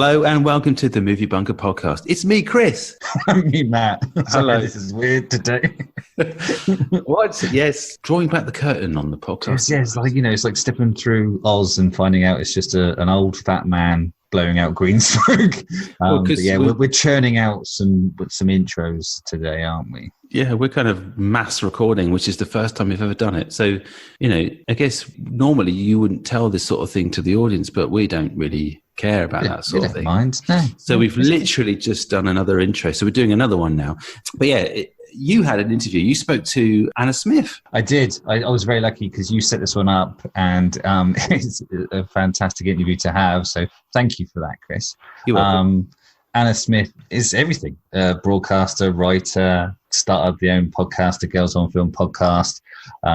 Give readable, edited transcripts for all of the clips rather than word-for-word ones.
Hello and welcome to the Movie Bunker podcast. It's me, Chris. Me, Matt. Hello. This is weird today. What? Yes, drawing back the curtain on the podcast. Yes, it's like stepping through Oz and finding out it's just an old fat man blowing out green smoke. We're churning out some intros today, aren't we? Yeah, we're kind of mass recording, which is the first time we've ever done it. So, I guess normally you wouldn't tell this sort of thing to the audience, but we don't really care about that sort of thing. Mind. No. So we've literally just done another intro. So we're doing another one now. But you had an interview. You spoke to Anna Smith. I did. I was very lucky because you set this one up, and it's a fantastic interview to have. So thank you for that, Chris. You're welcome. Anna Smith is everything. Broadcaster, writer, started their own podcast, the Girls on Film podcast.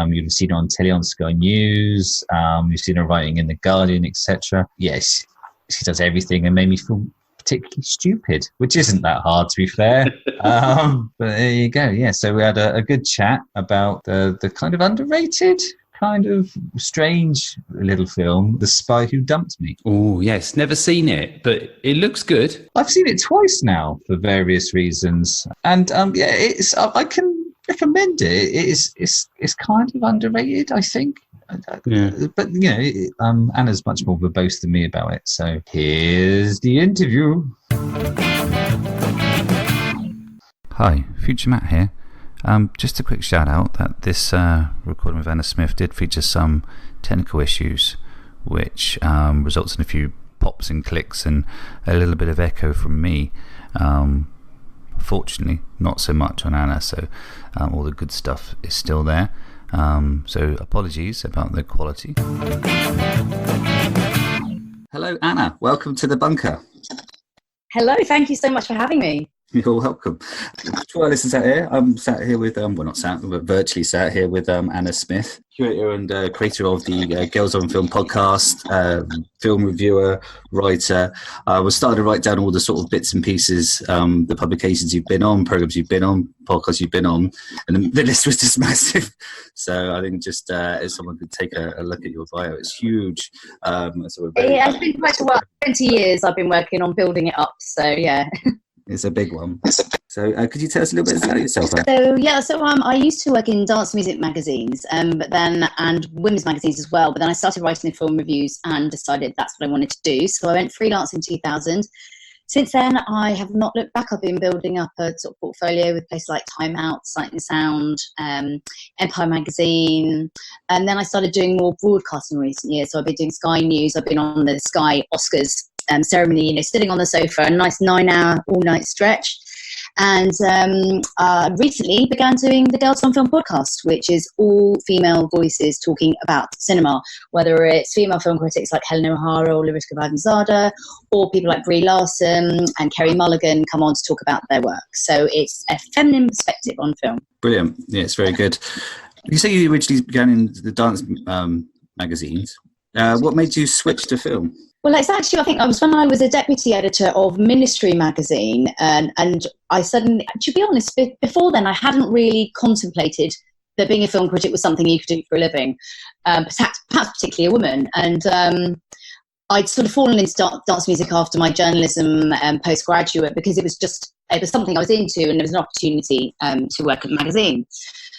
You've seen her on telly on Sky News. You've seen her writing in The Guardian, etc. Yes, she does everything and made me feel particularly stupid, which isn't that hard, to be fair. But there you go. Yeah, so we had a good chat about the kind of underrated, kind of strange little film, The Spy Who Dumped Me. Oh, yes. Never seen it, but it looks good. I've seen it twice now for various reasons. And I can recommend it. It's kind of underrated, I think. Yeah. But, Anna's much more verbose than me about it. So here's the interview. Hi, Future Matt here. Just a quick shout out that this recording with Anna Smith did feature some technical issues, which results in a few pops and clicks and a little bit of echo from me. Fortunately, not so much on Anna, so all the good stuff is still there. So apologies about the quality. Hello, Anna. Welcome to the bunker. Hello. Thank you so much for having me. You're welcome. To our listeners out here, I'm sat here with, not sat, but virtually sat here with Anna Smith, curator and creator of the Girls on Film podcast, film reviewer, writer. We started to write down all the sort of bits and pieces, the publications you've been on, programs you've been on, podcasts you've been on, and the list was just massive. So I think just if someone could take a look at your bio, it's huge. It's been quite a while. 20 years I've been working on building it up, so yeah. It's a big one. So could you tell us a little bit about yourself? I used to work in dance music magazines, and women's magazines as well. But then I started writing the film reviews and decided that's what I wanted to do. So I went freelance in 2000. Since then, I have not looked back. I've been building up a sort of portfolio with places like Time Out, Sight and Sound, Empire Magazine. And then I started doing more broadcasting in recent years. So I've been doing Sky News. I've been on the Sky Oscars ceremony, sitting on the sofa, a nice 9-hour all-night stretch. And recently began doing the Girls on Film podcast, which is all female voices talking about cinema, whether it's female film critics like Helen O'Hara or Larissa Vagonzada, or people like Brie Larson and Kerry Mulligan come on to talk about their work. So it's a feminine perspective on film. Brilliant. Yeah, it's very good. You say you originally began in the dance magazines. What made you switch to film? Well, it's actually, I think I was when I was a deputy editor of Ministry magazine, and I suddenly, to be honest, before then I hadn't really contemplated that being a film critic was something you could do for a living, perhaps particularly a woman. And I'd sort of fallen into dance music after my journalism postgraduate because it was something I was into, and there was an opportunity to work at a magazine.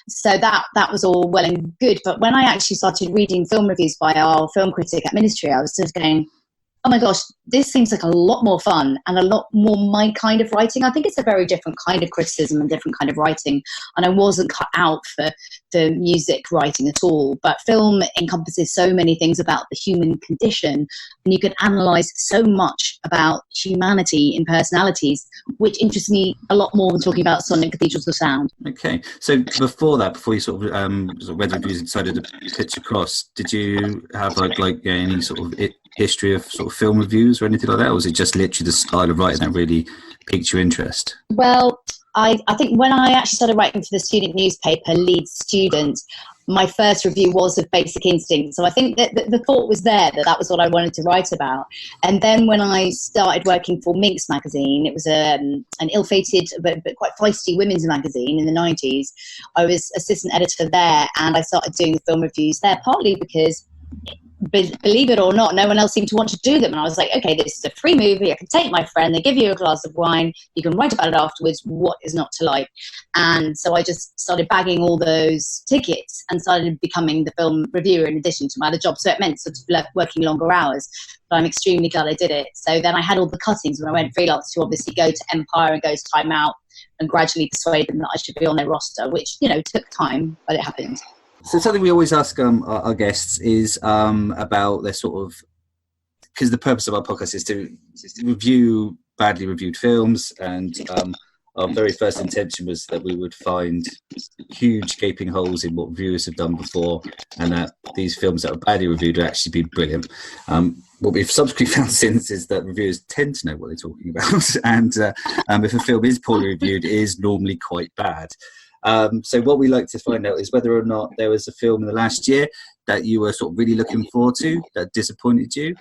So that was all well and good. But when I actually started reading film reviews by our film critic at Ministry, I was sort of going, oh my gosh, this seems like a lot more fun and a lot more my kind of writing. I think it's a very different kind of criticism and different kind of writing. And I wasn't cut out for the music writing at all. But film encompasses so many things about the human condition. And you can analyse so much about humanity in personalities, which interests me a lot more than talking about sonic cathedrals of sound. Okay. So before you sort of read the reviews and decided to pitch across, did you have any sort of history of sort of film reviews or anything like that, or was it just literally the style of writing that really piqued your interest? Well, I think when I actually started writing for the student newspaper, Leeds Student, my first review was of Basic Instinct. So I think that the thought was there that was what I wanted to write about. And then when I started working for Minx magazine, it was an ill-fated but quite feisty women's magazine in the 90s. I was assistant editor there, and I started doing the film reviews there, partly because believe it or not, no one else seemed to want to do them. And I was like, okay, this is a free movie. I can take my friend. They give you a glass of wine. You can write about it afterwards. What is not to like? And so I just started bagging all those tickets and started becoming the film reviewer in addition to my other job. So it meant sort of working longer hours. But I'm extremely glad I did it. So then I had all the cuttings when I went freelance to obviously go to Empire and go to Time Out and gradually persuade them that I should be on their roster, which, you know, took time, but it happened. So something we always ask our guests is about their sort of, because the purpose of our podcast is to review badly reviewed films, and our very first intention was that we would find huge gaping holes in what reviewers have done before, and that these films that are badly reviewed would actually be brilliant. What we've subsequently found since is that reviewers tend to know what they're talking about, and if a film is poorly reviewed, it is normally quite bad. So what we like to find out is whether or not there was a film in the last year that you were sort of really looking forward to that disappointed you.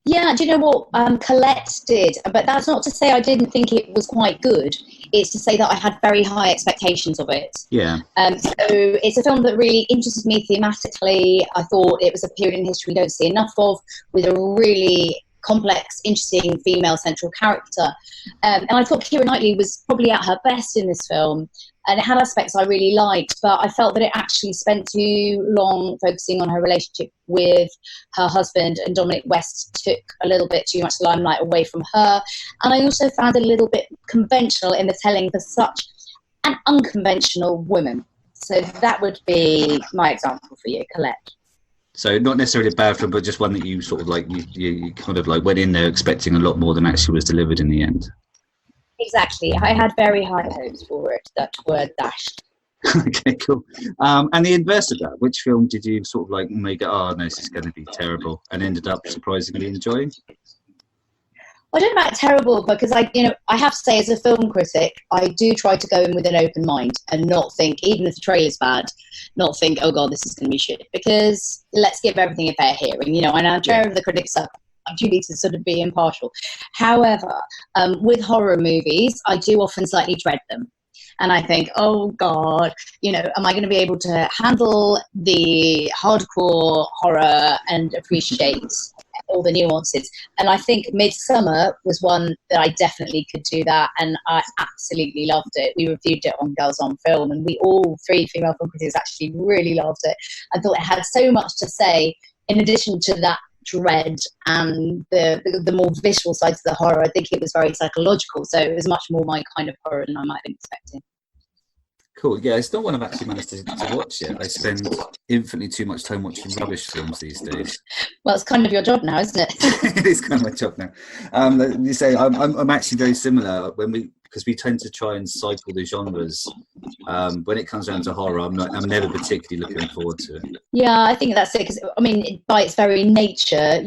Yeah, do you know what Colette did? But that's not to say I didn't think it was quite good. It's to say that I had very high expectations of it. Yeah. So it's a film that really interested me thematically. I thought it was a period in history we don't see enough of, with a really complex, interesting female central character. And I thought Keira Knightley was probably at her best in this film. And it had aspects I really liked, but I felt that it actually spent too long focusing on her relationship with her husband, and Dominic West took a little bit too much limelight away from her. And I also found it a little bit conventional in the telling for such an unconventional woman. So that would be my example for you, Colette. So not necessarily a bad film, but just one that you sort of like, you kind of like went in there expecting a lot more than actually was delivered in the end. Exactly. I had very high hopes for it that were dashed. Okay, cool. And the inverse of that, which film did you sort of like make it, oh no, this is going to be terrible, and ended up surprisingly enjoying? I don't know about terrible, because I have to say, as a film critic, I do try to go in with an open mind and not think, even if the trailer's bad, not think, oh god, this is going to be shit, because let's give everything a fair hearing, and I'm chair of the critics up. I'm duty to sort of be impartial. However, with horror movies, I do often slightly dread them. And I think, oh God, am I going to be able to handle the hardcore horror and appreciate all the nuances? And I think Midsummer was one that I definitely could do that. And I absolutely loved it. We reviewed it on Girls on Film, and we all three female film critics actually really loved it. I thought it had so much to say, in addition to that dread and the more visual sides of the horror. I think it was very psychological, so it was much more my kind of horror than I might have been expecting. Cool. Yeah, it's not one I've actually managed to watch yet. I spend infinitely too much time watching rubbish films these days. Well, it's kind of your job now, isn't it? It is kind of my job now. You say I'm actually very similar because we tend to try and cycle the genres. When it comes down to horror, I'm never particularly looking forward to it. Yeah, I think that's it. Because by its very nature,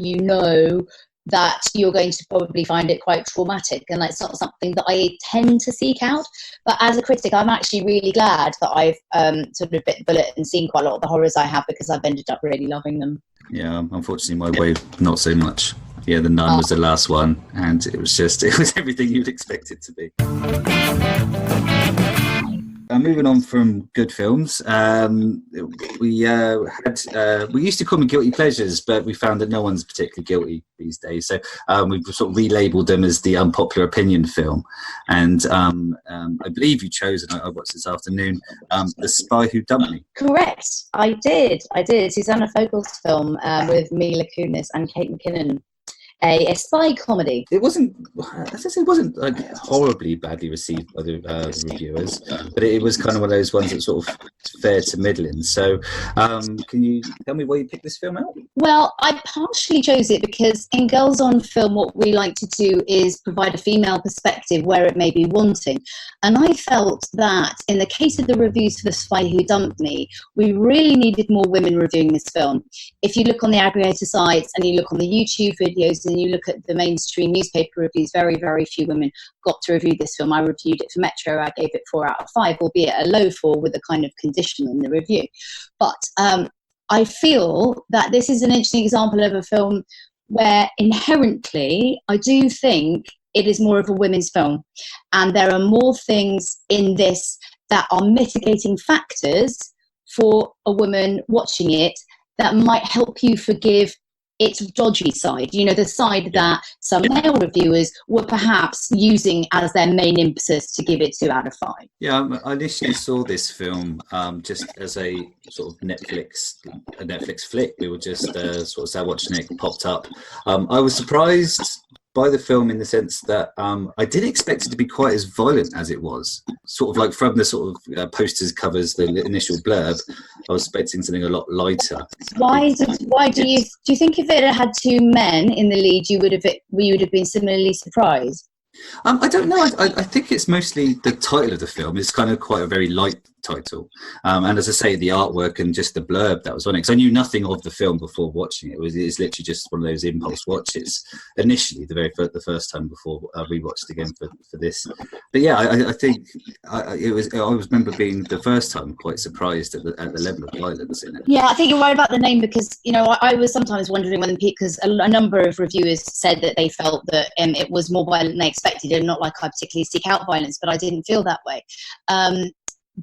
that you're going to probably find it quite traumatic, and it's not something that I tend to seek out. But as a critic, I'm actually really glad that I've sort of bit the bullet and seen quite a lot of the horrors I have, because I've ended up really loving them. Yeah, unfortunately, my way not so much. Yeah, The Nun was the last one, and it was everything you'd expect it to be. Moving on from good films, we used to call them guilty pleasures, but we found that no one's particularly guilty these days. So we've sort of relabeled them as the unpopular opinion film. And I believe you chose, and I watched this afternoon, The Spy Who Dumped Me. Correct, I did. Susanna Fogel's film with Mila Kunis and Kate McKinnon. A spy comedy. It wasn't like horribly badly received by the reviewers, but it was kind of one of those ones that sort of fair to middling. So can you tell me why you picked this film out? Well, I partially chose it because in Girls on Film, what we like to do is provide a female perspective where it may be wanting. And I felt that in the case of the reviews for The Spy Who Dumped Me, we really needed more women reviewing this film. If you look on the aggregator sites and you look on the YouTube videos and you look at the mainstream newspaper reviews, very, very few women got to review this film. I reviewed it for Metro. I gave it 4 out of 5, albeit a low 4 with a kind of condition in the review. But I feel that this is an interesting example of a film where inherently I do think it is more of a women's film. And there are more things in this that are mitigating factors for a woman watching it that might help you forgive its dodgy side, the side that some male reviewers were perhaps using as their main impetus to give it 2 out of 5. Yeah, I initially saw this film just as a sort of Netflix flick. We were just sort of sat watching it, popped up. I was surprised by the film in the sense that I didn't expect it to be quite as violent as it was. Sort of like from the sort of posters, covers, the initial blurb, I was expecting something a lot lighter. Why do you think if it had 2 men in the lead, you would have been similarly surprised? I don't know. I think it's mostly the title of the film. It's kind of quite a very light title. And as I say, the artwork and just the blurb that was on it. Because I knew nothing of the film before watching it. It's literally just one of those impulse watches. Initially, the first time before I rewatched again for this. But yeah, I think I remember being the first time quite surprised at the level of violence in it. Yeah, I think you're right about the name because I was sometimes wondering when because a number of reviewers said that they felt that it was more violent than they expected, and not like I particularly seek out violence, but I didn't feel that way.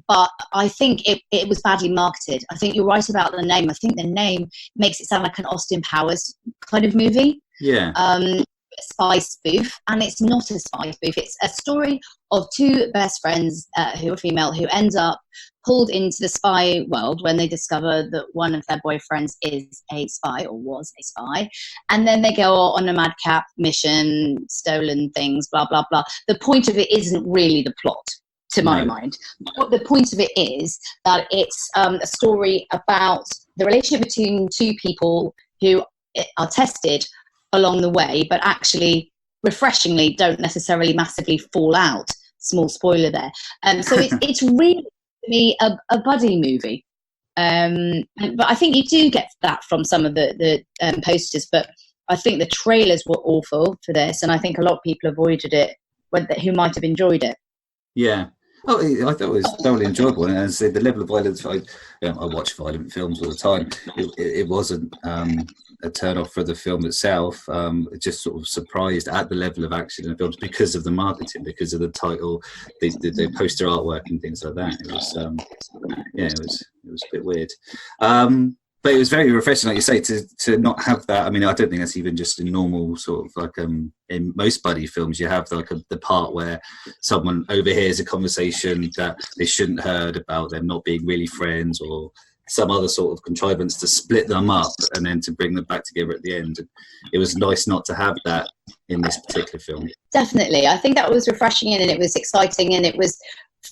But I think it was badly marketed. I think you're right about the name. I think the name makes it sound like an Austin Powers kind of movie. Yeah. Spy spoof, and it's not a spy spoof. It's a story of 2 best friends who are female who end up pulled into the spy world when they discover that one of their boyfriends is a spy or was a spy, and then they go on a madcap mission, stolen things, blah blah blah. The point of it isn't really the plot, to my mind. The point of it is that it's a story about the relationship between 2 people who are tested along the way, but actually, refreshingly, don't necessarily massively fall out. Small spoiler there. So it's really, to me, a buddy movie. But I think you do get that from some of the posters, but I think the trailers were awful for this, and I think a lot of people avoided it who might have enjoyed it. Yeah. Oh, I thought it was thoroughly enjoyable, and as I said, the level of violence. I watch violent films all the time. It wasn't a turn off for the film itself. Just sort of surprised at the level of action in the films because of the marketing, because of the title, the poster artwork, and things like that. It was, it was a bit weird. But it was very refreshing, like you say, to not have that. I mean, I don't think that's even just a normal sort of like in most buddy films, you have like the part where someone overhears a conversation that they shouldn't heard about them not being really friends, or some other sort of contrivance to split them up and then to bring them back together at the end. It was nice not to have that in this particular film. Definitely. I think that was refreshing and it was exciting and it was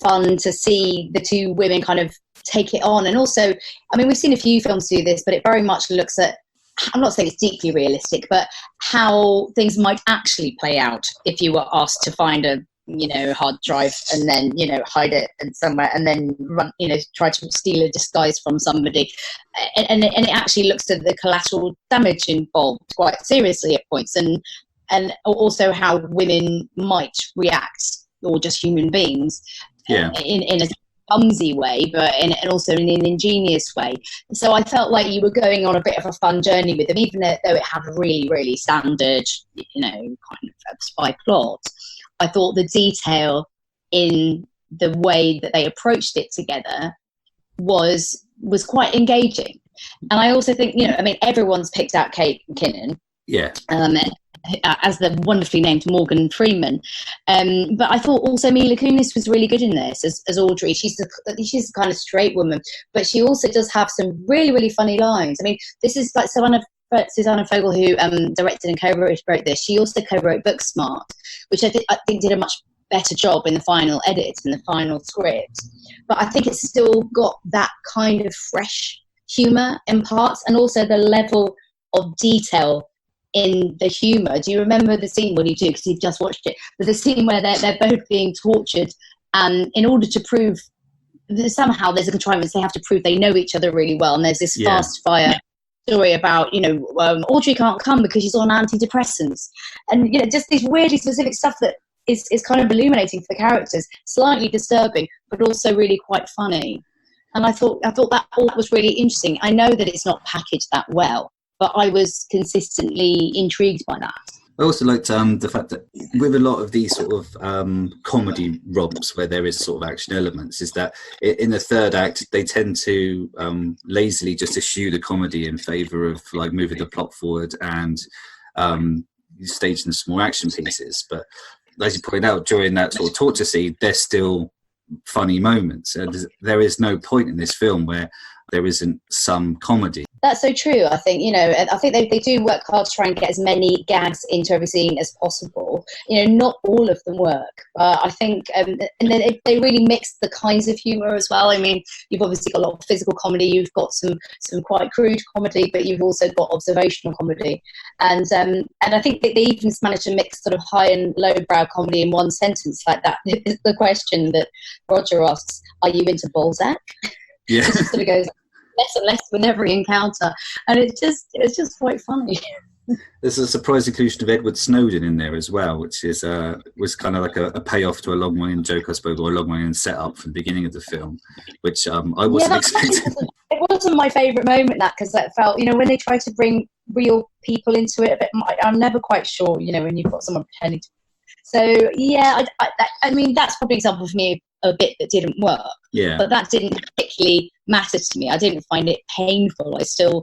fun to see the 2 women kind of take it on. And also, I mean, we've seen a few films do this, but it very much looks at, I'm not saying it's deeply realistic, but how things might actually play out if you were asked to find a hard drive and then hide it in somewhere and then run, try to steal a disguise from somebody, and it actually looks at the collateral damage involved quite seriously at points, and also how women might react, or just human beings, in a clumsy way, but and also in an ingenious way. So I felt like you were going on a bit of a fun journey with them, even though it had a really, really standard, kind of spy plot. I thought the detail in the way that they approached it together was quite engaging. And I also think, everyone's picked out Kate McKinnon. Yeah. As the wonderfully named Morgan Freeman, but I thought also Mila Kunis was really good in this as Audrey. She's a kind of straight woman, but she also does have some really, really funny lines. I mean, this is like Susanna Fogel, who directed and co-wrote this. She also co-wrote Booksmart, which I think did a much better job in the final edit and the final script. But I think it's still got that kind of fresh humour in parts, and also the level of detail in the humour. Do you remember the scene? Well, you do, because you've just watched it. But the scene where they're both being tortured, and in order to prove that somehow there's a contrivance, they have to prove they know each other really well. And there's this fast fire story about, Audrey can't come because she's on antidepressants, and just this weirdly specific stuff that is kind of illuminating for the characters, slightly disturbing, but also really quite funny. And I thought that all was really interesting. I know that it's not packaged that well, but I was consistently intrigued by that. I also liked the fact that with a lot of these sort of comedy romps where there is sort of action elements, is that in the third act they tend to lazily just eschew the comedy in favour of like moving the plot forward and staging some more action pieces. But as you pointed out, during that sort of torture scene, there's still funny moments. There is no point in this film where there isn't some comedy. That's so true. I think, I think they do work hard to try and get as many gags into every scene as possible. Not all of them work, but I think, and then they really mix the kinds of humour as well. I mean, you've obviously got a lot of physical comedy, you've got some quite crude comedy, but you've also got observational comedy. And I think that they even managed to mix sort of high and low brow comedy in one sentence like that. The question that Roger asks, are you into Balzac? Yeah. It just sort of goes less and less with every encounter, and it's just quite funny. There's a surprise inclusion of Edward Snowden in there as well, which is was kind of like a payoff to a long running joke, I suppose, or a long running setup from the beginning of the film, which I wasn't expecting. It wasn't my favourite moment, that, because that felt, when they try to bring real people into it a bit, I'm never quite sure, when you've got someone pretending to. So yeah, I mean, that's probably an example for me a bit that didn't work. Yeah. But that didn't particularly matter to me. I didn't find it painful. I still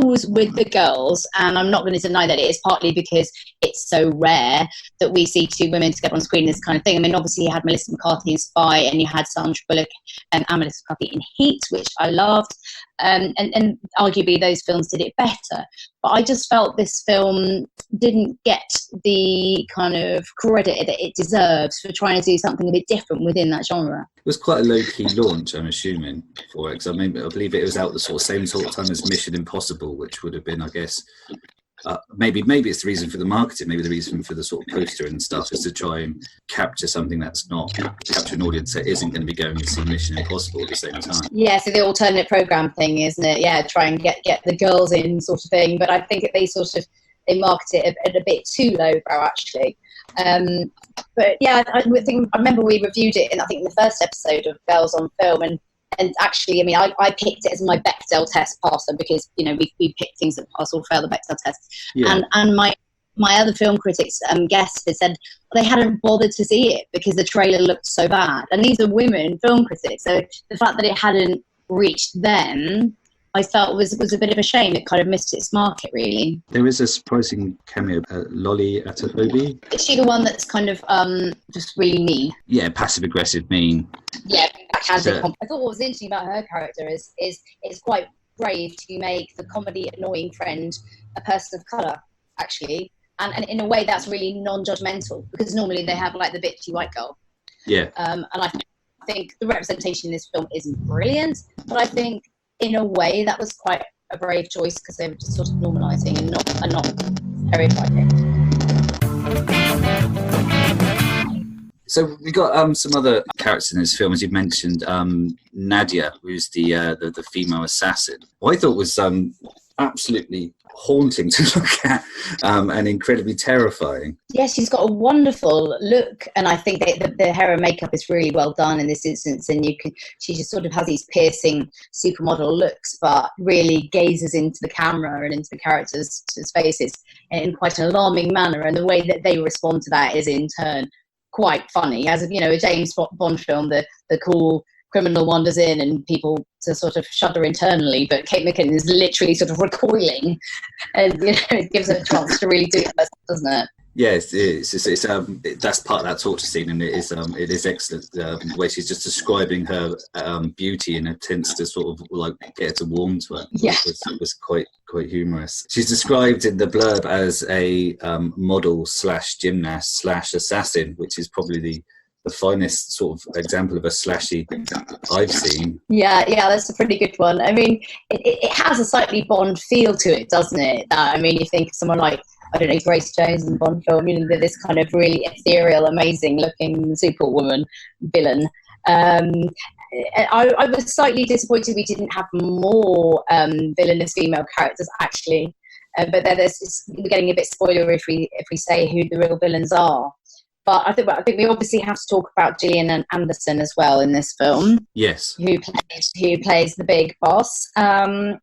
was with the girls, and I'm not going to deny that it is partly because it's so rare that we see two women together on screen, this kind of thing. I mean, obviously you had Melissa McCarthy in Spy, and you had Sandra Bullock and Melissa McCarthy in Heat, which I loved. And arguably those films did it better. But I just felt this film didn't get the kind of credit that it deserves for trying to do something a bit different within that genre. It was quite a low-key launch, I'm assuming, for it, because I believe it was out the same sort of time as Mission Impossible, which would have been, I guess, maybe it's the reason for the marketing, maybe the reason for the sort of poster and stuff is to try and capture something that's not, capture an audience that isn't going to be going to see Mission Impossible at the same time. Yeah, so the alternate program thing, isn't it? Yeah, try and get the girls in, sort of thing. But I think they market it at a bit too lowbrow, actually. But yeah, I remember we reviewed it in the first episode of Girls on Film, and actually, I mean, I picked it as my Bechdel test passer because we picked things that pass or fail the Bechdel test. Yeah. And my other film critics guests had said they hadn't bothered to see it because the trailer looked so bad. And these are women film critics, so the fact that it hadn't reached them, I felt was a bit of a shame. It kind of missed its market, really. There is a surprising cameo, Lolly Atatobi. Is she the one that's kind of just really mean? Yeah, passive-aggressive, mean. Yeah, backhanded. I thought what was interesting about her character is it's quite brave to make the comedy annoying friend a person of colour, actually. And in a way that's really non-judgmental, because normally they have like the bitchy white girl. Yeah. And I think the representation in this film isn't brilliant, but I think in a way that was quite a brave choice because they were just sort of normalising and not stereotyping. So we got some other characters in this film, as you mentioned, Nadia, who's the female assassin. What I thought was absolutely haunting to look at and incredibly terrifying. Yes, she's got a wonderful look, and I think that the hair and makeup is really well done in this instance, and she just sort of has these piercing supermodel looks, but really gazes into the camera and into the characters' faces in quite an alarming manner, and the way that they respond to that is in turn quite funny. As a James Bond film, the cool criminal wanders in and people to sort of shudder internally, but Kate McKinnon is literally sort of recoiling, and it gives her a chance to really do it, doesn't it? Yes, it's that's part of that torture scene, and it is excellent. Where she's just describing her beauty and attempts to sort of like get her to warm to her. Yeah, it was quite humorous. She's described in the blurb as a model / gymnast / assassin, which is probably the finest sort of example of a slashy I've seen. Yeah, that's a pretty good one. I mean, it has a slightly Bond feel to it, doesn't it? I mean, you think of someone like, I don't know, Grace Jones in the Bond film, this kind of really ethereal, amazing looking superwoman villain. I was slightly disappointed we didn't have more villainous female characters, actually. But we're getting a bit spoiler if we say who the real villains are. But I think we obviously have to talk about Gillian Anderson as well in this film. Yes. Who plays the big boss. Again,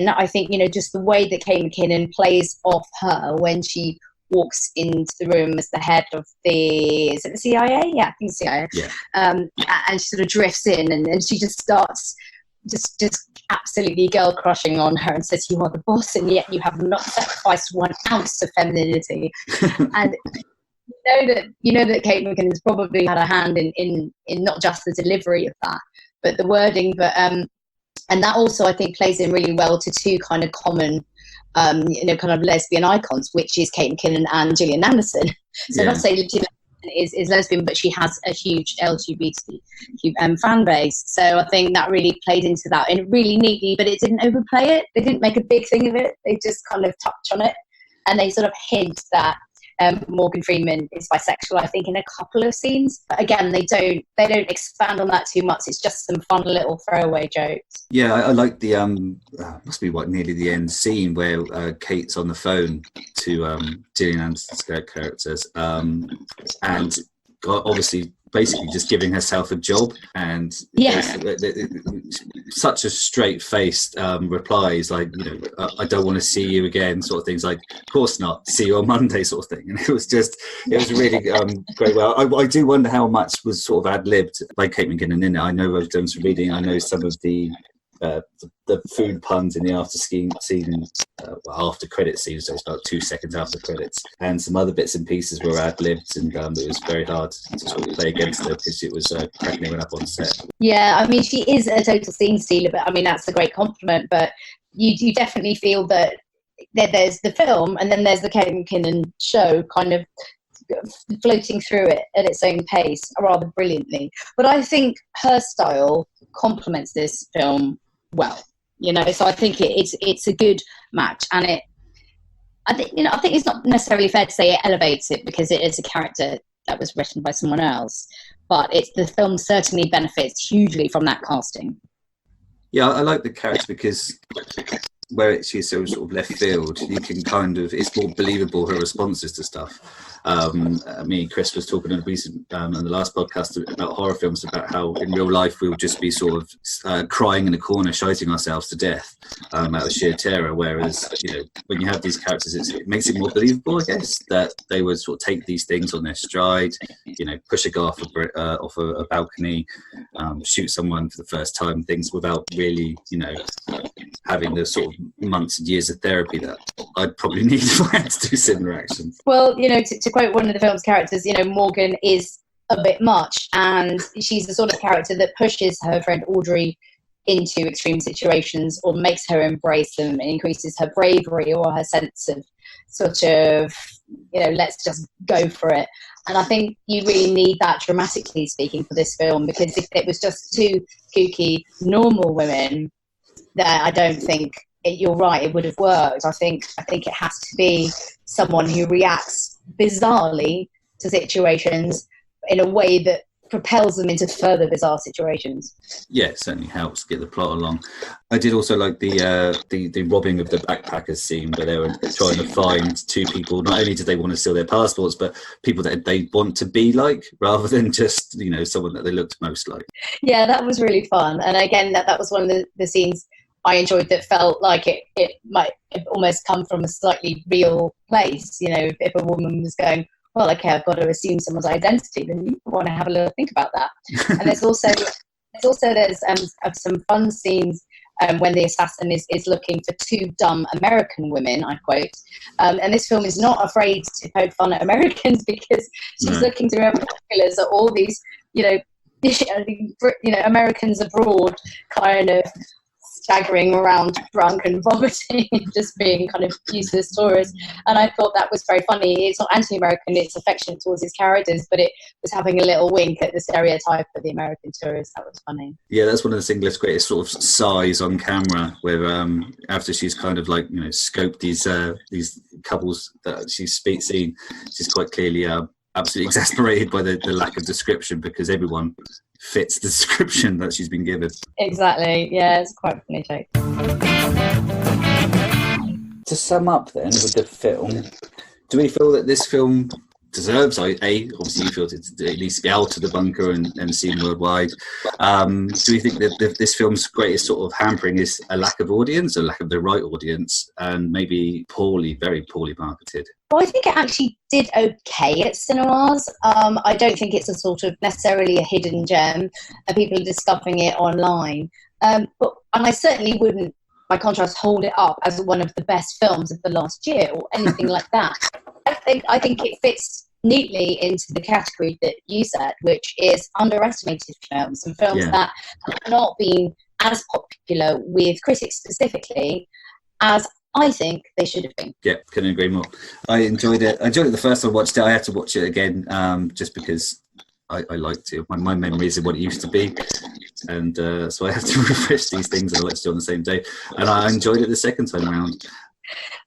I think, just the way that Kate McKinnon plays off her when she walks into the room as the head of is it the CIA? Yeah, I think it's CIA. Yeah. And she sort of drifts in and she just starts just absolutely girl crushing on her and says, "You are the boss, and yet you have not sacrificed 1 ounce of femininity." And you know that Kate McKinnon's probably had a hand in not just the delivery of that, but the wording. But and that also, I think, plays in really well to two kind of common, kind of lesbian icons, which is Kate McKinnon and Gillian Anderson. So not to say Gillian is lesbian, but she has a huge LGBT fan base. So I think that really played into that, and really neatly. But it didn't overplay it. They didn't make a big thing of it. They just kind of touch on it, and they sort of hint that Morgan Freeman is bisexual, I think, in a couple of scenes. But again, they don't expand on that too much. It's just some fun little throwaway jokes. Yeah, I like the must be nearly the end scene where Kate's on the phone to Gillian Anderson's characters, and obviously basically just giving herself a job, and such a straight-faced replies like, I don't want to see you again, sort of things, like, of course not, see you on Monday, sort of thing. And it was really great. Well, I do wonder how much was sort of ad-libbed by Kate McKinnon in it. I know I've done some reading. I know some of the food puns in the after credit scene, so it's about 2 seconds after credits, and some other bits and pieces were ad-libbed, and it was very hard to sort of play against her because it was cracking everyone up on set. Yeah, I mean, she is a total scene stealer, but I mean, that's a great compliment. But you definitely feel that there's the film and then there's the Kate McKinnon show kind of floating through it at its own pace rather brilliantly. But I think her style complements this film well, so I think it's a good match, and I think it's not necessarily fair to say it elevates it because it is a character that was written by someone else, but the film certainly benefits hugely from that casting. Yeah, I like the character because where she's so sort of left field, you can it's more believable, her responses to stuff. Me and Chris was talking on the last podcast about horror films, about how in real life we'll just be sort of crying in a corner, shouting ourselves to death out of sheer terror. Whereas, when you have these characters, it makes it more believable, I guess, that they would sort of take these things on their stride, push a guy off a balcony, shoot someone for the first time, things without really, having the sort of months and years of therapy that I'd probably need if I had to do similar actions. Well, to quote one of the film's characters, Morgan is a bit much, and she's the sort of character that pushes her friend Audrey into extreme situations or makes her embrace them and increases her bravery or her sense of sort of, let's just go for it. And I think you really need that, dramatically speaking, for this film, because if it was just two kooky, normal women, then I don't think you're right, it would have worked. I think it has to be someone who reacts bizarrely to situations in a way that propels them into further bizarre situations. Yeah, it certainly helps get the plot along. I did also like the robbing of the backpackers scene, where they were trying to find two people. Not only did they want to steal their passports, but people that they want to be like, rather than just someone that they looked most like. Yeah, that was really fun. And again, that was one of the scenes I enjoyed that felt like it might have almost come from a slightly real place. If a woman was going, well, okay, I've got to assume someone's identity, then you want to have a little think about that. And there's also some fun scenes when the assassin is looking for two dumb American women, I quote. And this film is not afraid to poke fun at Americans, because she's looking through her binoculars at all these, Americans abroad kind of staggering around drunk and vomiting and just being kind of useless tourists. And I thought that was very funny. It's not anti-American, it's affectionate towards his characters, but it was having a little wink at the stereotype of the American tourist. That was funny. Yeah, that's one of the English greatest sort of sighs on camera, where after she's kind of like, scoped these couples that she's seen, she's quite clearly absolutely exasperated by the lack of description, because everyone fits the description that she's been given. Exactly. Yeah, it's quite a funny joke. To sum up then with the film, do we feel that this film deserves. Obviously, you feel it needs to be out of the bunker and seen worldwide. Do you think that this film's greatest sort of hampering is a lack of audience, a lack of the right audience, and maybe very poorly marketed? Well, I think it actually did okay at cinemas. I don't think it's a sort of necessarily a hidden gem, and people are discovering it online. And I certainly wouldn't, by contrast, hold it up as one of the best films of the last year or anything like that. I think it fits neatly into the category that you said, which is underestimated films and films that have not been as popular with critics specifically as I think they should have been. Yeah, couldn't agree more. I enjoyed it. The first time I watched it. I had to watch it again just because I like to. My memory isn't what it used to be. And so I have to refresh these things. I watched it on the same day. And I enjoyed it the second time around.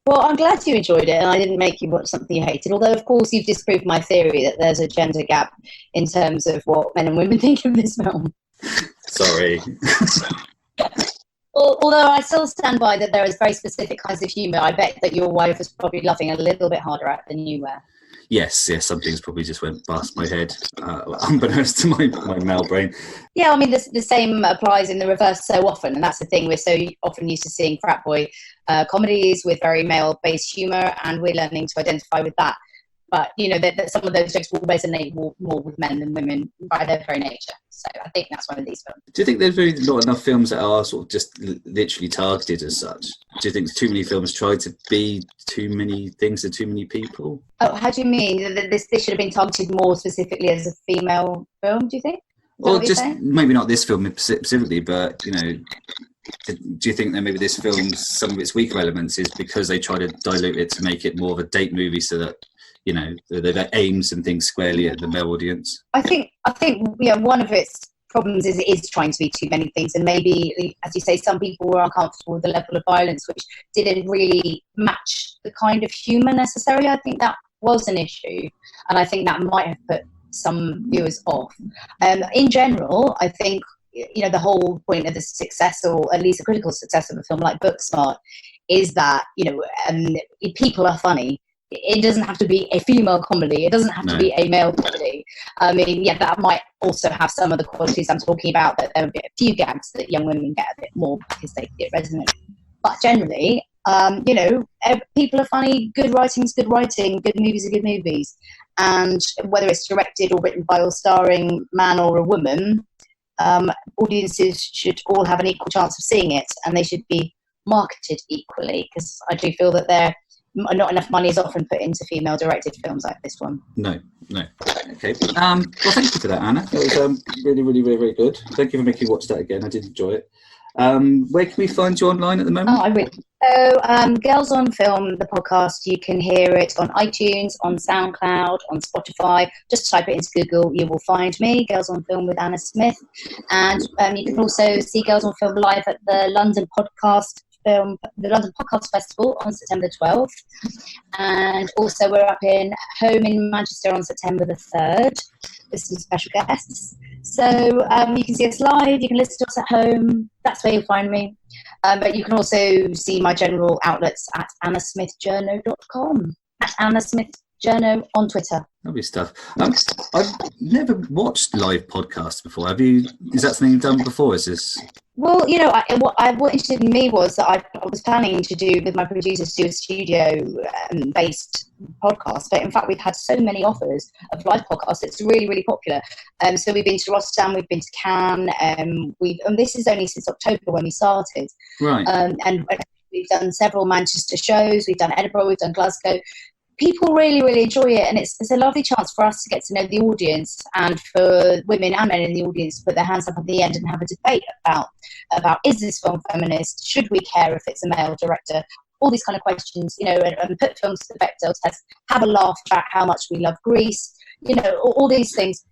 Well, I'm glad you enjoyed it, and I didn't make you watch something you hated. Although, of course, you've disproved my theory that there's a gender gap in terms of what men and women think of this film. Sorry. Although I still stand by that there is very specific kinds of humour. I bet that your wife was probably laughing a little bit harder at than you were. Yes, some things probably just went past my head, unbeknownst to my male brain. Yeah, I mean, the same applies in the reverse so often, and that's the thing. We're so often used to seeing frat boy comedies with very male-based humour, and we're learning to identify with that. But, you know, that some of those jokes will resonate more with men than women by their very nature. So I think that's one of these films. Do you think there's really not enough films that are sort of just literally targeted as such? Do you think too many films try to be too many things to too many people? Oh, how do you mean? This should have been targeted more specifically as a female film, do you think? Well, just maybe not this film specifically, but, you know, do you think that maybe this film, some of its weaker elements is because they try to dilute it to make it more of a date movie so that, you know, they've aimed some things squarely at the male audience? I think one of its problems is it is trying to be too many things, and maybe, as you say, some people were uncomfortable with the level of violence, which didn't really match the kind of humour necessarily. I think that was an issue, and I think that might have put some viewers off. In general, I think, you know, the whole point of the success, or at least the critical success of a film like Booksmart, is that, you know, people are funny. It doesn't have to be a female comedy. It doesn't have to be a male comedy. I mean, yeah, that might also have some of the qualities I'm talking about, that there would be a few gags that young women get a bit more because they feel resonant. But generally, you know, people are funny. Good writing's good writing. Good movies are good movies. And whether it's directed or written by or starring man or a woman, audiences should all have an equal chance of seeing it, and they should be marketed equally, because I do feel that not enough money is often put into female-directed films like this one. No. Okay. Well, thank you for that, Anna. That was really, really, really, very good. Thank you for making me watch that again. I did enjoy it. Where can we find you online at the moment? Girls on Film, the podcast, you can hear it on iTunes, on SoundCloud, on Spotify. Just type it into Google, you will find me, Girls on Film with Anna Smith. And you can also see Girls on Film live at the London Podcast Festival on September 12th, and also we're up in Home in Manchester on September the 3rd with some special guests. So you can see us live, you can listen to us at home. That's where you'll find me. But you can also see my general outlets at annasmithjourno.com, at Anna Smith Journo on Twitter. Lovely stuff. I've never watched live podcasts before. Have you? Is that something you've done before? Is this? Well, you know, what interested in me was that I was planning to do with my producers do a studio-based podcast, but in fact we've had so many offers of live podcasts. It's really, really popular. So we've been to Rotterdam, we've been to Cannes, and this is only since October when we started. Right. And we've done several Manchester shows. We've done Edinburgh. We've done Glasgow. People really, really enjoy it, and it's a lovely chance for us to get to know the audience, and for women and men in the audience to put their hands up at the end and have a debate about is this film feminist? Should we care if it's a male director? All these kind of questions, you know, and put films to the Bechdel test, have a laugh about how much we love Greece, you know, all these things,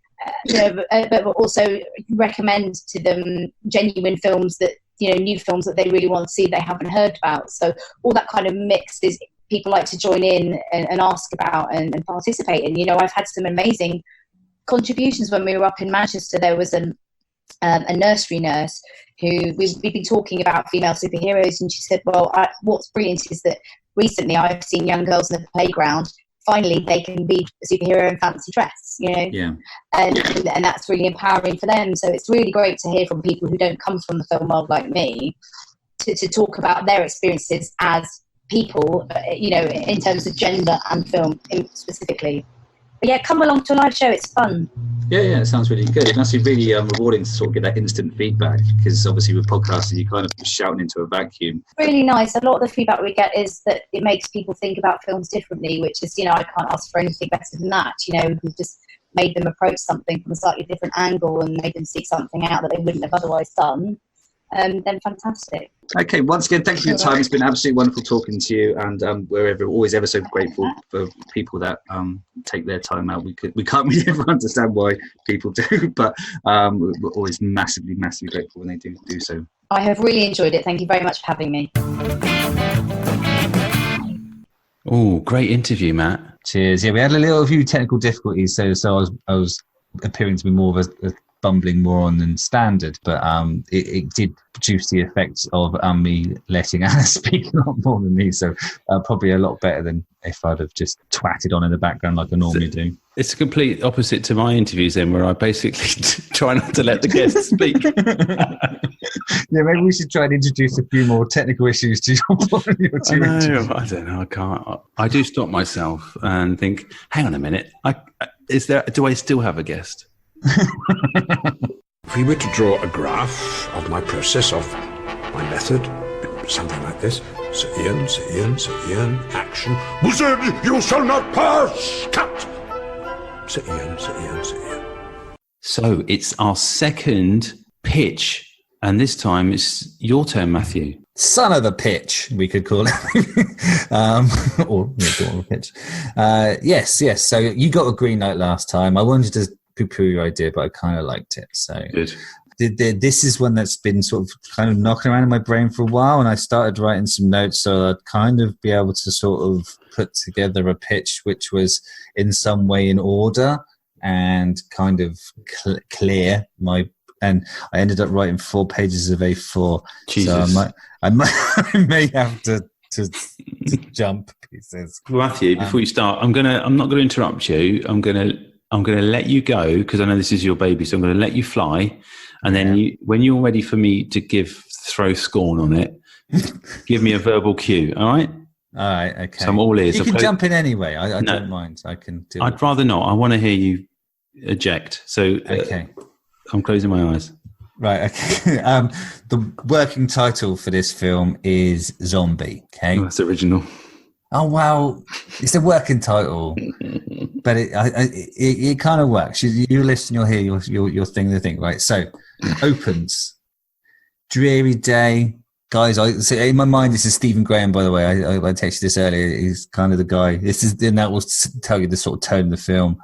you know, but also recommend to them genuine films that, you know, new films that they really want to see they haven't heard about. So all that kind of mix is people like to join in and ask about and participate in. You know, I've had some amazing contributions when we were up in Manchester. There was a nursery nurse who we've been talking about female superheroes, and she said, well, what's brilliant is that recently I've seen young girls in the playground finally they can be a superhero in fancy dress, you know. Yeah. And that's really empowering for them. So it's really great to hear from people who don't come from the film world like me to talk about their experiences as people, you know, in terms of gender and film specifically. But yeah, come along to a live show. It's fun. Yeah, it sounds really good. It must be really rewarding to sort of get that instant feedback, because obviously with podcasting, you're kind of shouting into a vacuum. Really nice. A lot of the feedback we get is that it makes people think about films differently, which is, you know, I can't ask for anything better than that. You know, we've just made them approach something from a slightly different angle and made them see something out that they wouldn't have otherwise done. Then fantastic. Okay, once again, thank you for your time. It's been absolutely wonderful talking to you, and we're always ever so grateful for people that take their time out. We can't really ever understand why people do, but we're always massively grateful when they do so. I have really enjoyed it. Thank you very much for having me. Oh, great interview, Matt. Cheers. Yeah, we had a few technical difficulties, so I was appearing to be more of a bumbling moron than standard, but it did produce the effect of me letting Anna speak a lot more than me, so probably a lot better than if I'd have just twatted on in the background like I normally do. It's a complete opposite to my interviews then, where I basically try not to let the guests speak. Yeah, maybe we should try and introduce a few more technical issues to your two interviews. I don't know, I can't. I do stop myself and think, hang on a minute, do I still have a guest? If we were to draw a graph of my process, of my method, something like this. Sir Ian, action. Wizard, you shall not pass! Cut! Sir Ian. So it's our second pitch, and this time it's your turn, Matthew. Son of a pitch, we could call it. Or daughter of a pitch. Yes. So you got a green light last time. I wanted to poo-poo your idea, but I kind of liked it. So good. This is one that's been sort of kind of knocking around in my brain for a while, and I started writing some notes so I'd kind of be able to sort of put together a pitch which was in some way in order and kind of clear. And I ended up writing 4 pages of A4. Jesus. So I may have to jump pieces. Matthew, before you start, I'm not gonna interrupt you. I'm gonna let you go because I know this is your baby, so I'm gonna let you fly. And then when you're ready for me to throw scorn on it, give me a verbal cue. All right? All right. Okay. So I'm all ears. You can jump in anyway. I don't mind. I can do I'd rather not. I want to hear you eject. So okay. I'm closing my eyes. Right. Okay. The working title for this film is Zombie. Okay. Oh, that's original. Oh wow, it's a working title, but it kind of works. You listen, you'll hear your thing to think, right? So, opens, dreary day, guys. So in my mind, this is Stephen Graham. By the way, I texted this earlier. He's kind of the guy. That will tell you the sort of tone of the film.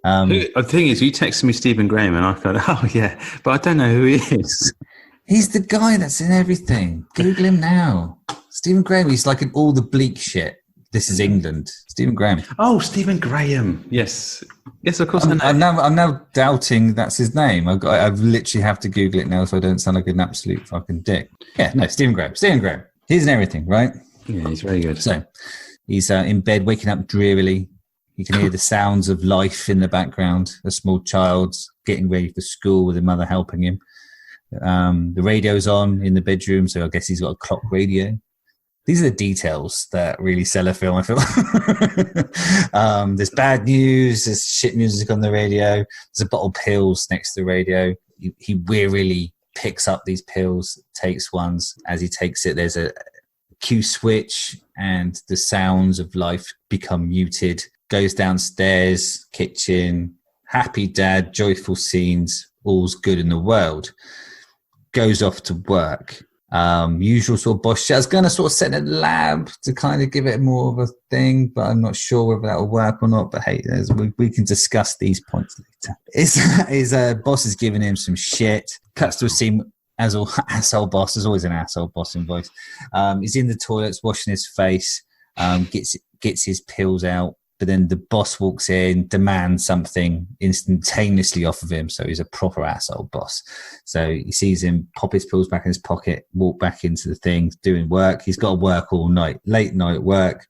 The thing is, you texted me Stephen Graham, and I thought, oh yeah, but I don't know who he is. He's the guy that's in everything. Google him now. Stephen Graham. He's like in all the bleak shit. This is England. Stephen Graham. Oh, Stephen Graham. Yes, of course. I'm now doubting that's his name. I literally have to Google it now so I don't sound like an absolute fucking dick. Yeah, no, Stephen Graham. He's in everything, right? Yeah, he's very good. So he's in bed, waking up drearily. You can hear the sounds of life in the background. A small child getting ready for school with a mother helping him. The radio's on in the bedroom, so I guess he's got a clock radio. These are the details that really sell a film, I feel. There's bad news, there's shit music on the radio, there's a bottle of pills next to the radio. He wearily picks up these pills, takes ones. As he takes it, there's a cue switch and the sounds of life become muted. Goes downstairs, kitchen, happy dad, joyful scenes, all's good in the world. Goes off to work. Usual sort of boss shit. I was going to sort of set in a lab to kind of give it more of a thing, but I'm not sure whether that will work or not. But hey, we can discuss these points later. His boss is giving him some shit. Cuts to a scene as all asshole boss. There's always an asshole boss in voice. He's in the toilets washing his face. Gets his pills out. But then the boss walks in, demands something instantaneously off of him. So he's a proper asshole boss. So he sees him pop his pills back in his pocket, walk back into the thing, doing work. He's got to work all night, late night work.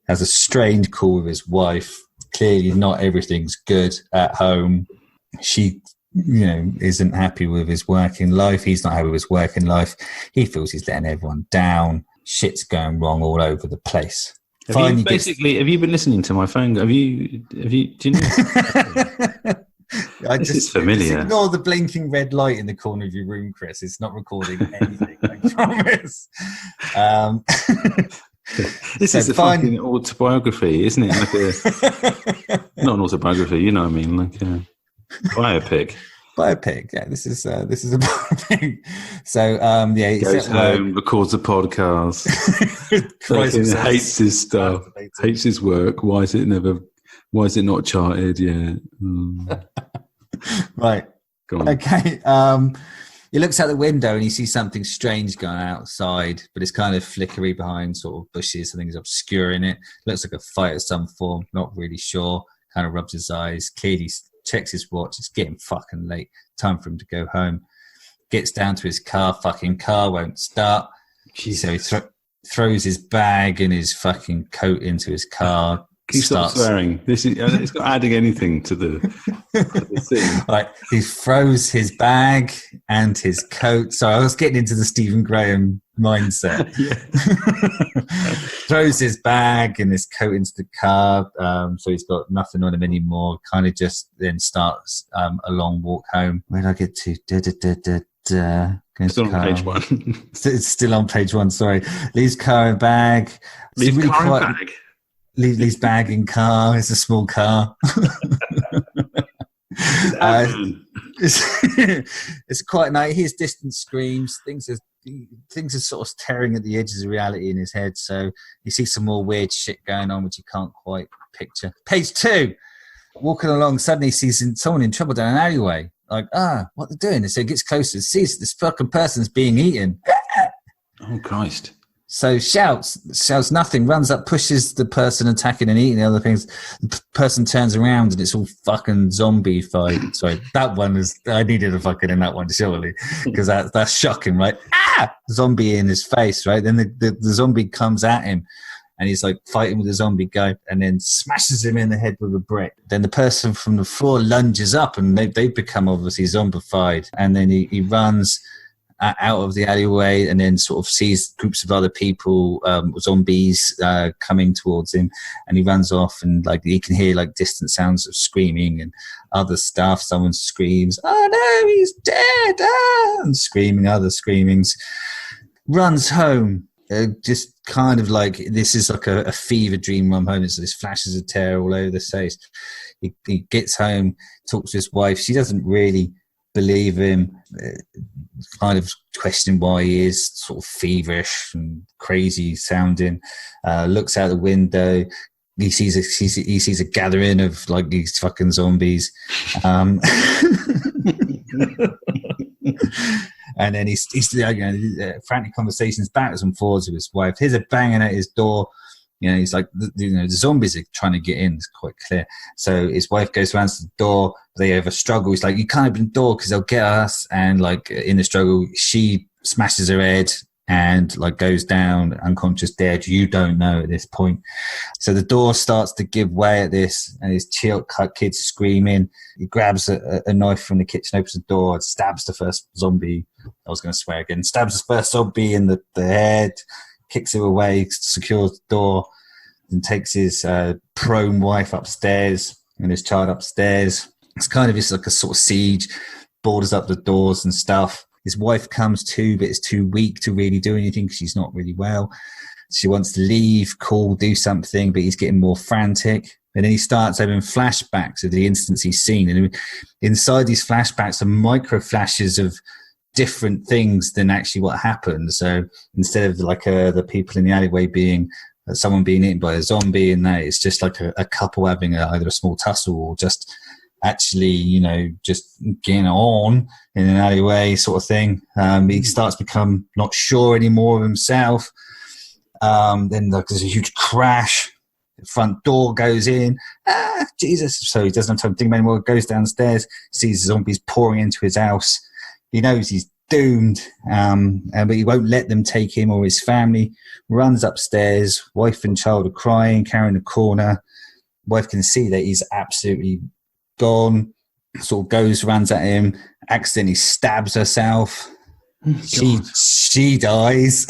has a strained call with his wife. Clearly not everything's good at home. She, isn't happy with his working life. He's not happy with his working life. He feels he's letting everyone down. Shit's going wrong all over the place. Have you been listening to my phone? Do you know? This is familiar. Just ignore the blinking red light in the corner of your room, Chris. It's not recording anything, I promise. This is a fucking autobiography, isn't it? Not an autobiography, you know what I mean? Like a biopic. Biopic, yeah. This is a biopic. So, he goes home, records a podcast. Hates his stuff, hates his work. Why is it not charted yet? Right. Go on. Okay. He looks out the window and he sees something strange going outside, but it's kind of flickery behind sort of bushes. Something's obscuring it. Looks like a fight of some form. Not really sure. Kind of rubs his eyes. Clearly checks his watch. It's getting fucking late. Time for him to go home. Gets down to his car. Fucking car won't start. Jesus. So he throws his bag and his fucking coat into his car. Can you stop swearing? This is, it's not adding anything to the scene. Right, he throws his bag and his coat. Sorry, I was getting into the Stephen Graham mindset. Throws his bag and his coat into the car, so he's got nothing on him anymore. Kind of just then starts a long walk home. Where did I get to? Still on page one. It's still on page one. Sorry, leaves car and bag. Leaves really car and bag. Leaves bag in car. It's a small car. It's quite nice. He hears distant screams. Things are sort of tearing at the edges of reality in his head. So you see some more weird shit going on, which you can't quite picture. Page 2. Walking along, suddenly he sees someone in trouble down an alleyway. Like, what they're doing? So he gets closer, sees this fucking person's being eaten. Oh, Christ. So shouts nothing, runs up, pushes the person attacking and eating the other things. The person turns around and it's all fucking zombie fight. Sorry, that one is, I needed a fucking in that one, surely, because that's shocking, right? Zombie in his face, right? Then the zombie comes at him and he's like fighting with the zombie guy and then smashes him in the head with a brick. Then the person from the floor lunges up and they've become obviously zombified. And then he runs out of the alleyway and then sort of sees groups of other people, zombies coming towards him, and he runs off and like he can hear like distant sounds of screaming and other stuff. Someone screams, "Oh no, he's dead!" And screaming, other screamings. Runs home, just kind of like this is like a fever dream run home. It's this flashes of terror all over the place. He gets home, talks to his wife. She doesn't really believe him, kind of questioning why he is sort of feverish and crazy sounding. Looks out the window. He sees a gathering of like these fucking zombies. And then he's frantic conversations backwards and forwards with his wife. Here's a banging at his door. He's like, the zombies are trying to get in. It's quite clear. So his wife goes around to the door. They have a struggle. He's like, you can't open the door because they'll get us. And like in the struggle, she smashes her head and like goes down unconscious, dead. You don't know at this point. So the door starts to give way at this, and his kid's screaming. He grabs a knife from the kitchen, opens the door, and stabs the first zombie. I was going to swear again. Stabs the first zombie in the head. Kicks him away, secures the door, and takes his prone wife upstairs and his child upstairs. It's kind of just like a sort of siege, borders up the doors and stuff. His wife comes too, but is too weak to really do anything because she's not really well. She wants to leave, call, do something, but he's getting more frantic. And then he starts having flashbacks of the instance he's seen. And inside these flashbacks are micro flashes of different things than actually what happened. So instead of like the people in the alleyway being someone being eaten by a zombie, and that it's just like a couple having either a small tussle or just actually, just getting on in an alleyway sort of thing. He starts to become not sure anymore of himself. Then there's a huge crash. The front door goes in. Jesus. So he doesn't have time to think anymore. Goes downstairs, sees zombies pouring into his house. He knows he's doomed. But he won't let them take him or his family. Runs upstairs. Wife and child are crying, carrying a corner. Wife can see that he's absolutely gone. Sort of goes, runs at him, accidentally stabs herself. She dies.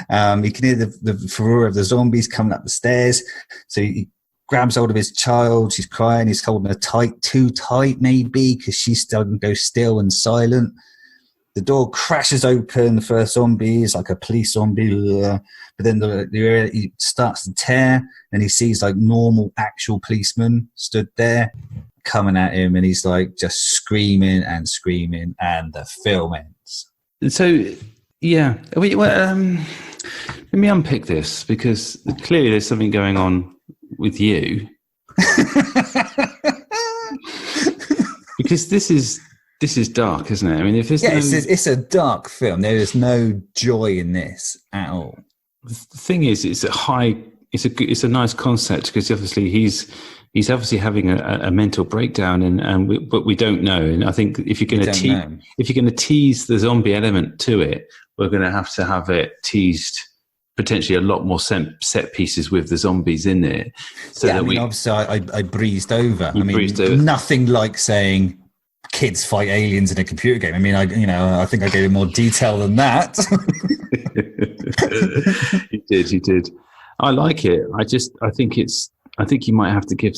You can hear the furor of the zombies coming up the stairs. So he grabs hold of his child. She's crying. He's holding her tight, too tight maybe, because she's starting to go still and silent. The door crashes open. The first zombie is like a police zombie, but then he starts to tear, and he sees like normal, actual policemen stood there coming at him, and he's like just screaming, and the film ends. So, yeah, let me unpick this, because clearly there's something going on with you. Because this is dark, isn't it? I mean, if there's it's a dark film. There is no joy in this at all. The thing is, it's a nice concept, because obviously he's obviously having a mental breakdown, but we don't know. And I think if you're going to tease the zombie element to it, we're going to have it teased potentially a lot more set pieces with the zombies in it. So yeah, obviously I breezed over. Nothing like saying kids fight aliens in a computer game. I mean, I think I gave it more detail than that. You did. I like it. I think you might have to give,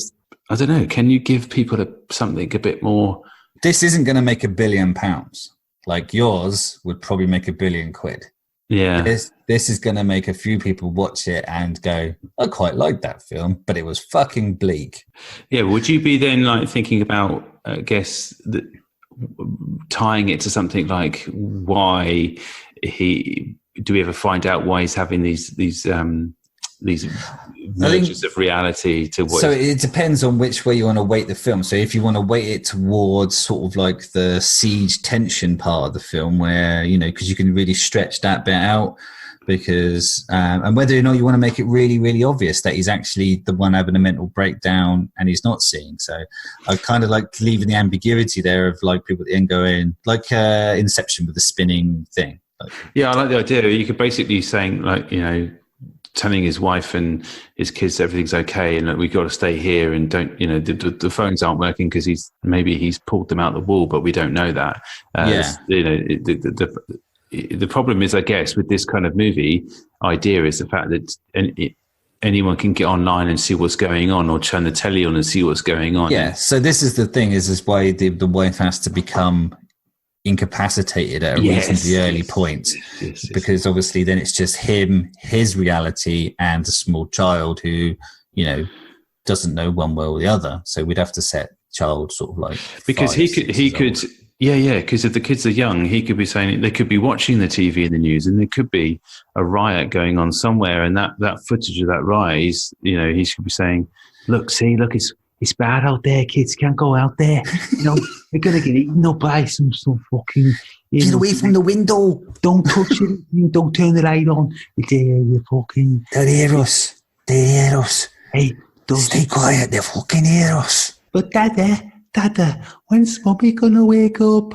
I don't know, can you give people something a bit more? This isn't going to make £1 billion. Like yours would probably make £1 billion. Yeah. This is going to make a few people watch it and go, I quite like that film, but it was fucking bleak. Yeah. Would you be then like thinking about, I guess, tying it to something like why do we ever find out why he's having these versions of reality to what? So it depends on which way you want to weight the film. So if you want to weight it towards sort of like the siege tension part of the film, where, because you can really stretch that bit out, because and whether or not you want to make it really, really obvious that he's actually the one having a mental breakdown and he's not seeing. So I kind of like leaving the ambiguity there of like people at the end going like Inception with the spinning thing. Yeah, I like the idea. You could basically saying like, telling his wife and his kids everything's okay, and we've got to stay here, and don't, the phones aren't working because he's pulled them out the wall, but we don't know that. The problem is, I guess, with this kind of movie idea is the fact that anyone can get online and see what's going on, or turn the telly on and see what's going on. Yeah. So this is the thing: is why the wife has to become incapacitated at a reasonably early point, because obviously then it's just him, his reality, and a small child who doesn't know one way or the other. So we'd have to set child sort of like, because he could because if the kids are young, he could be saying, they could be watching the TV and the news, and there could be a riot going on somewhere, and that footage of that riot, he should be saying, look, it's bad out there, kids. Can't go out there. They're going to get eaten up by some fucking... Get away from the window. Don't touch it. Don't turn the light on. They're fucking... They'll hear us. Hey, stay quiet. They'll fucking hear us. But Dada, when's Mommy going to wake up?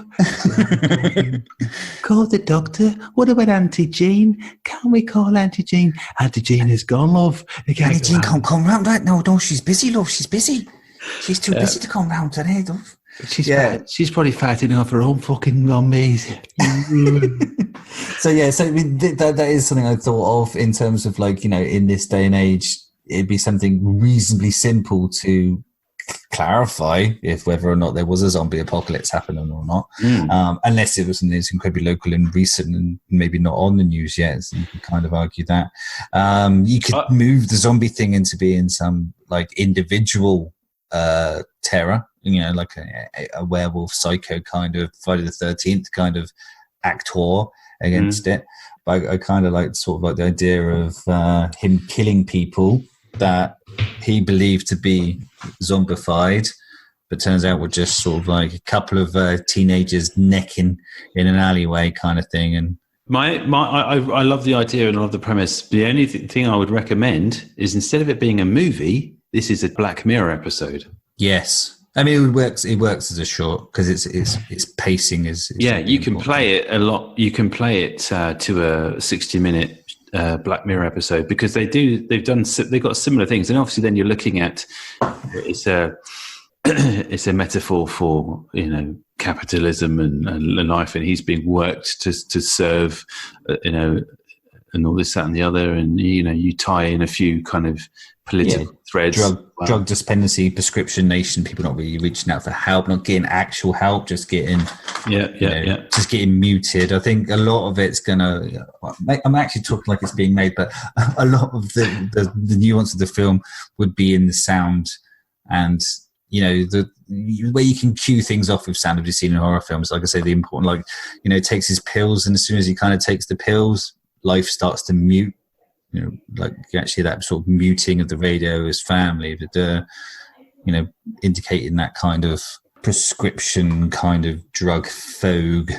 Call the doctor. What about Auntie Jean? Can't we call Auntie Jean? Auntie Jean is gone, love. Auntie Jean can't come round right now. No, she's busy, love. She's busy. She's too busy to come round today, love. She's probably fighting off her own fucking zombies. So I mean, that is something I thought of in terms of like, in this day and age, it'd be something reasonably simple to clarify if whether or not there was a zombie apocalypse happening or not, unless it was incredibly local and recent and maybe not on the news yet. So you could kind of argue that you could move the zombie thing into being some like individual terror, like a werewolf psycho kind of Friday the 13th kind of actor against it. But I kind of like sort of like the idea of him killing people that he believed to be zombified, but turns out were just sort of like a couple of teenagers necking in an alleyway kind of thing. And I love the idea and I love the premise. The only thing I would recommend is, instead of it being a movie, this is a Black Mirror episode. Yes. I mean, it works as a short because its pacing is Yeah, you can important. play it a lot. You can play it to a 60-minute Black Mirror episode because they've got similar things, and obviously then you're looking at it's a metaphor for capitalism and life, and he's being worked to serve and all this, that, and the other, and you tie in a few kind of political threads. Drug dependency, prescription nation, people not really reaching out for help, not getting actual help, just getting just getting muted. I think a lot of it's gonna. I'm actually talking like it's being made, but a lot of the nuance of the film would be in the sound, and the way you can cue things off with sound. Have you seen in horror films? Like I say, the important, takes his pills, and as soon as he kind of takes the pills, life starts to mute. Like actually that sort of muting of the radio, his family, indicating that kind of prescription kind of drug fogue.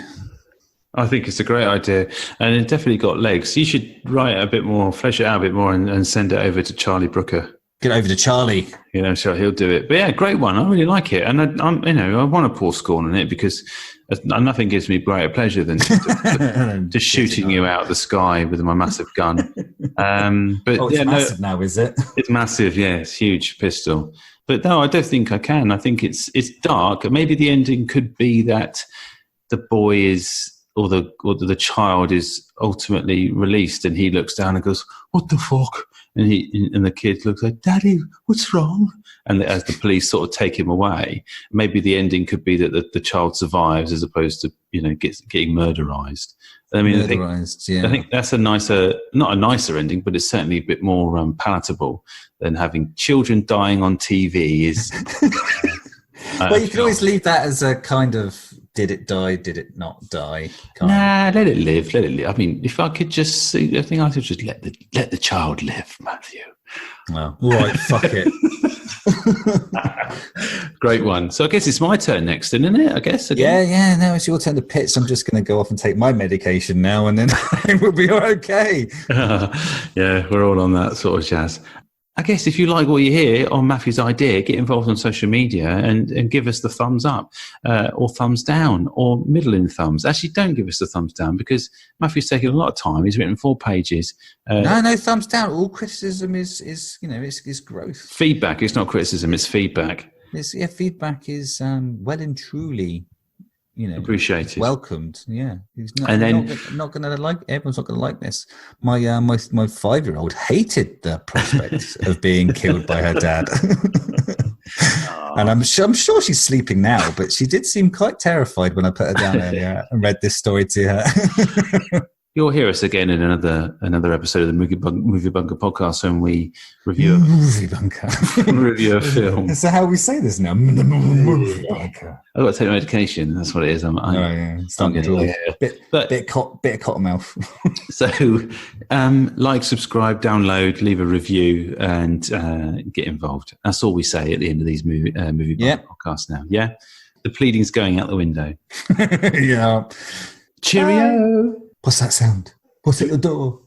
I think it's a great idea, and it definitely got legs. You should write it a bit more, flesh it out a bit more, and send it over to Charlie Brooker. Get over to Charlie. So he'll do it. But yeah, great one. I really like it, and I want to pour scorn on it because nothing gives me greater pleasure than just shooting you out of the sky with my massive gun. But it's massive now, is it? It's massive. Yeah, it's huge pistol. But no, I don't think I can. I think it's dark. Maybe the ending could be that the boy is, or the child is ultimately released, and he looks down and goes, "What the fuck?" And the kid looks like, "Daddy, what's wrong?" And as the police sort of take him away, maybe the ending could be that the child survives as opposed to getting murderized. I mean, I think that's not a nicer ending, but it's certainly a bit more palatable than having children dying on TV. Is well, you can always leave that as a kind of. Did it die? Did it not die? Let it live. Let it live. I mean, if I could just see, I think I could just let the child live, Matthew. Well, right, fuck it. Great one. So I guess it's my turn next, isn't it? I guess. Again. Yeah. No, it's your turn to pitch. I'm just going to go off and take my medication now, and then we'll be all okay. Yeah, we're all on that sort of jazz. I guess if you like what you hear on Matthew's idea, get involved on social media and give us the thumbs up or thumbs down or middling thumbs. Actually, don't give us the thumbs down because Matthew's taken a lot of time. He's written 4 pages. No thumbs down. All criticism is growth. Feedback. It's not criticism. It's feedback. Feedback is well and truly. Appreciated, welcomed. Yeah, everyone's not going to like this. My 5-year-old hated the prospect of being killed by her dad, and I'm sure she's sleeping now. But she did seem quite terrified when I put her down earlier and read this story to her. You'll hear us again in another episode of the Movie Bunker podcast when we review review a film. Is that how we say this now? Movie Bunker. I've got to take medication. That's what it is. It's not good. Bit of cottonmouth. So, like, subscribe, download, leave a review, and get involved. That's all we say at the end of these movie Bunker podcasts now. Yeah, the pleading's going out the window. Yeah. Cheerio. What's that sound? What's at the door?